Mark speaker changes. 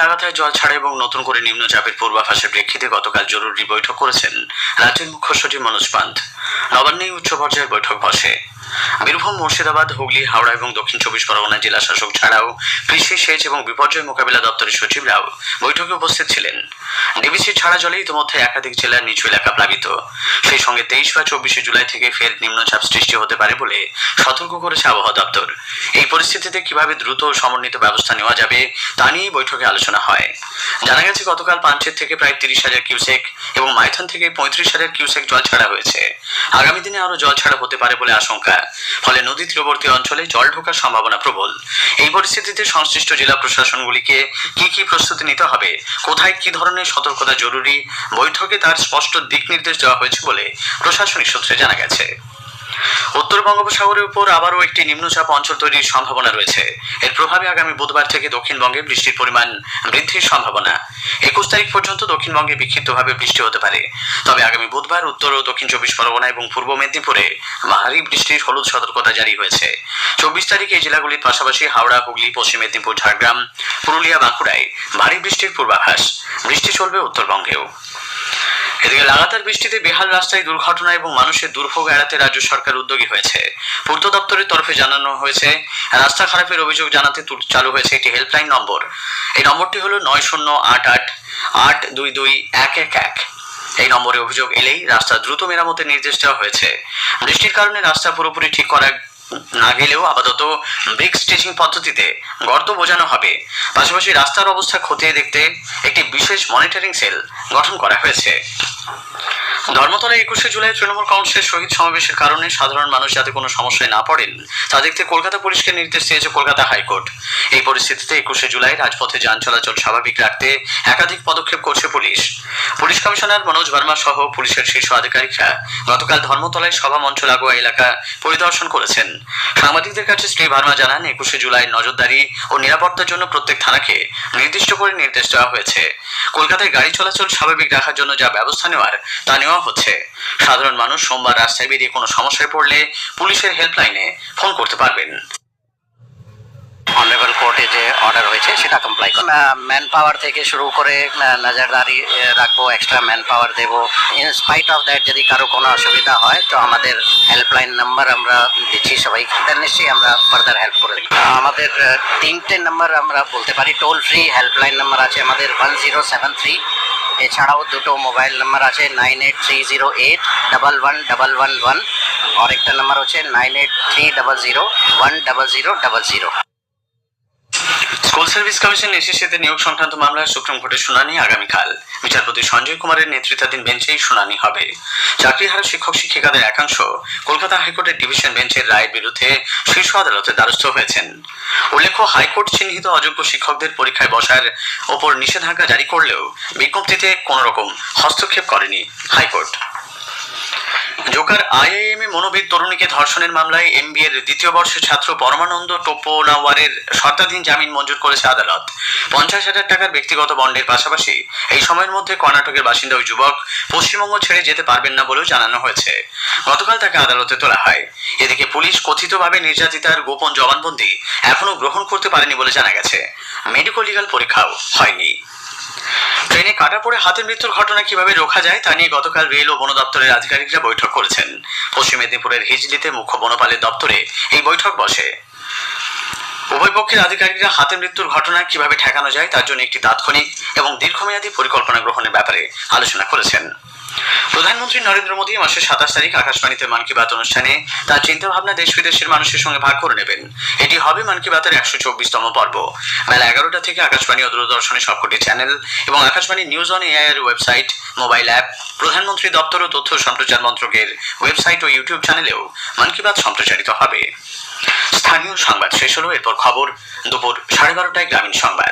Speaker 1: লাগাতার জল ছাড়া এবং নতুন করে নিম্নচাপের পূর্বাভাসের প্রেক্ষিতে গতকাল জরুরি বৈঠক করেছেন রাজ্যের মুখ্য সচিব মনোজ পান্ত। নবান্নে উচ্চ পর্যায়ের বৈঠক বসে। বীরভূম, মুর্শিদাবাদ, হুগলি, হাওড়া এবং দক্ষিণ চব্বিশ পরগনা জেলা শাসক ছাড়াও কৃষি, সেচ এবং বিপর্যয় মোকাবিলা দপ্তরের সচিবরাও বৈঠকে উপস্থিত ছিলেন। ডিবিসি ছাড়া জলে ইতিমধ্যে একাধিক জেলার নিচু এলাকা প্লাবিত। সেই সঙ্গে 23 বা 24 জুলাই থেকে ফের নিম্নচাপ সৃষ্টি হতে পারে বলে সতর্ক করেছে আবহাওয়া দপ্তর। এই পরিস্থিতিতে কিভাবে দ্রুত ও সমন্বিত ব্যবস্থা নেওয়া যাবে তা নিয়ে বৈঠকে আলোচনা হয়। জানা গেছে, গতকাল পাঞ্চেত থেকে প্রায় 30,000 কিউসেক এবং মাইথন থেকে 35,000 কিউসেক জল ছাড়া হয়েছে। আগামী দিনে আরো জল ছাড়া হতে পারে বলে আশঙ্কা। ফলে নদী তীরবর্তী অঞ্চলে জল ঢোকার সম্ভাবনা প্রবল। এই পরিস্থিতিতে সংশ্লিষ্ট জেলা প্রশাসনগুলিকে কি প্রস্তুতি নিতে হবে, কোথায় কি ধরনের সতর্কতা জরুরি, বৈঠকে তার স্পষ্ট দিক নির্দেশ দেওয়া হয়েছে বলে প্রশাসনিক সূত্রে জানা গেছে। উত্তর বঙ্গোপসাগরের উপর আবারও একটি নিম্নচাপ অঞ্চল তৈরির সম্ভাবনা রয়েছে। এর প্রভাবে আগামী বুধবার থেকে দক্ষিণবঙ্গে বৃষ্টির পরিমাণ বৃদ্ধির সম্ভাবনা। 21 তারিখ পর্যন্ত দক্ষিণবঙ্গে বিক্ষিপ্তভাবে বৃষ্টি হতে পারে। তবে আগামী বুধবার উত্তর ও দক্ষিণ চব্বিশ পরগনা এবং পূর্ব মেদিনীপুরে ভারী বৃষ্টির হলুদ সতর্কতা জারি হয়েছে। 24 তারিখে এই জেলাগুলির পাশাপাশি হাওড়া, হুগলি, পশ্চিম মেদিনীপুর, ঝাড়গ্রাম, পুরুলিয়া, বাঁকুড়ায় ভারী বৃষ্টির পূর্বাভাস। বৃষ্টি চলবে উত্তরবঙ্গেও। এদিকে লাগাতার বৃষ্টিতে বেহাল রাস্তায় দুর্ঘটনা এবং মানুষের দুর্ভোগ এড়াতে রাজ্য সরকার উদ্যোগী হয়েছে। পূর্ত দপ্তরের তরফে জানানো হয়েছে, রাস্তা খারাপের অভিযোগ জানাতে চালু হয়েছে একটি হেল্পলাইন নম্বর। এই নম্বরটি হলো 9088822111। এই নম্বরে অভিযোগ এলেই রাস্তা দ্রুত মেরামতের নির্দেশ দেওয়া হয়েছে। বৃষ্টির কারণে রাস্তা পুরোপুরি ঠিক করা না গেলেও আপাতত ব্রিক স্টিচিং পদ্ধতিতে গর্ত বোঝানো হবে। পাশাপাশি রাস্তার অবস্থা খতিয়ে দেখতে একটি বিশেষ মনিটরিং সেল গঠন করা হয়েছে। ধর্মতলায় 21 জুলাই তৃণমূল কংগ্রেসের শহীদ সমাবেশের কারণে সাধারণ মানুষ যাতে কোনো সমস্যায় না পড়েন তা দেখতে কলকাতা পুলিশকে নির্দেশ দিয়েছে কলকাতা হাইকোর্ট। এই পরিস্থিতিতে 21 জুলাই রাজপথে যান চলাচল স্বাভাবিক রাখতে একাধিক পদক্ষেপ করছে police. Police commissioner Manoj Verma সহ পুলিশের শীর্ষ আধিকারিকরা গতকাল ধর্মতলায় সভা মঞ্চ লাগোয়া এলাকা পরিদর্শন করেছেন। সাংবাদিকদের কাছে শ্রী ভার্মা জানান, 21 জুলাই নজরদারি ও নিরাপত্তার জন্য প্রত্যেক থানাকে নির্দিষ্ট করে নির্দেশ দেওয়া হয়েছে। কলকাতায় গাড়ি চলাচল স্বাভাবিক রাখার জন্য যা ব্যবস্থা নেওয়ার তা নেওয়া হচ্ছে। সাধারণ মানুষ সোমবার রাস্তায় বেরিয়ে কোনো সমস্যায় পড়লে পুলিশের হেল্পলাইনে ফোন করতে পারবেন।
Speaker 2: অনারেবল কোর্টে যে অর্ডার হয়েছে সেটা কমপ্লাই করব। ম্যান পাওয়ার থেকে শুরু করে নজরদারি রাখবো, এক্সট্রা ম্যান পাওয়ার দেবো। ইন স্পাইট অফ দ্যাট যদি কারো কোনো অসুবিধা হয় তো আমাদের হেল্পলাইন নাম্বার আমরা দিচ্ছি সবাইকে, নিশ্চয়ই আমরা ফার্দার হেল্প করে দেব। আমাদের 3টে নাম্বার আমরা বলতে পারি, টোল ফ্রি হেল্পলাইন নাম্বার আছে আমাদের 1073। এছাড়াও দুটো মোবাইল নাম্বার আছে 9830811111 আর একটা নাম্বার হচ্ছে 9830010000।
Speaker 1: স্কুল সার্ভিস কমিশন এসএসসিতে নিয়োগ সংক্রান্ত মামলার সুপ্রিম কোর্টের শুনানি আগামীকাল। বিচারপতি সঞ্জয় কুমারের নেতৃত্বাধীন বেঞ্চেই শুনানি হবে। চাকরিহারা শিক্ষক শিক্ষিকাদের একাংশ কলকাতা হাইকোর্টের ডিভিশন বেঞ্চের রায়ের বিরুদ্ধে শীর্ষ আদালতে দ্বারস্থ হয়েছেন। উল্লেখ্য, হাইকোর্ট চিহ্নিত অযোগ্য শিক্ষকদের পরীক্ষায় বসার ওপর নিষেধাজ্ঞা জারি করলেও বিজ্ঞপ্তিতে কোনো রকম হস্তক্ষেপ করেনি হাইকোর্ট। জোকার আইআইএম মনোবিদ তরুণীকে ধর্ষণের মামলায় এমবিএ এর দ্বিতীয় বর্ষের ছাত্র পরমানন্দ টোপোনাওয়ারের শর্তাধীন জামিন মঞ্জুর করেছে আদালত। 50,000 টাকার ব্যক্তিগত বন্ডের পাশাপাশি এই সময়ের মধ্যে কর্ণাটকের বাসিন্দা ওই যুবক পশ্চিমবঙ্গ ছেড়ে যেতে পারবেন না বলেও জানানো হয়েছে। গতকাল তাকে আদালতে তোলা হয়। এদিকে পুলিশ কথিতভাবে নির্যাতিতার গোপন জবানবন্দি এখনো গ্রহণ করতে পারেনি বলে জানা গেছে। মেডিকো লিগাল পরীক্ষাও হয়নি। ট্রেনে কাটা পড়ে হাতের মৃত্যুর ঘটনা কিভাবে রোখা যায় তা নিয়ে গতকাল রেল ও বন দপ্তরের আধিকারিকরা বৈঠক করেছেন। পশ্চিম মেদিনীপুরের হিজলিতে মুখ্য বনপালের দপ্তরে এই বৈঠক বসে। উভয় পক্ষের আধিকারিকরা হাতের মৃত্যুর ঘটনা কিভাবে ঠেকানো যায় তার জন্য একটি তাৎক্ষণিক এবং দীর্ঘমেয়াদী পরিকল্পনা গ্রহণের ব্যাপারে আলোচনা করেছেন। প্রধানমন্ত্রী নরেন্দ্র মোদী মাসের 27 তারিখ আকাশবাণীতে মন কি বাত অনুষ্ঠানে তার চিন্তাভাবনা দেশ বিদেশের মানুষের সঙ্গে ভাগ করে নেবেন। এটি হবে মন কি বাতের 124তম পর্ব। বেলা 11টা থেকে আকাশবাণী ও দূরদর্শনের সবকটি চ্যানেল এবং আকাশবাণী নিউজ অন এআই এর ওয়েবসাইট, মোবাইল অ্যাপ, প্রধানমন্ত্রী দপ্তর ও তথ্য সম্প্রচার মন্ত্রকের ওয়েবসাইট ও ইউটিউব চ্যানেলেও মন কি বাত সম্প্রচারিত হবে। স্থানীয় সংবাদ শেষ হলো, এরপর খবর দুপুর 12:30টায় গ্রামীণ সংবাদ।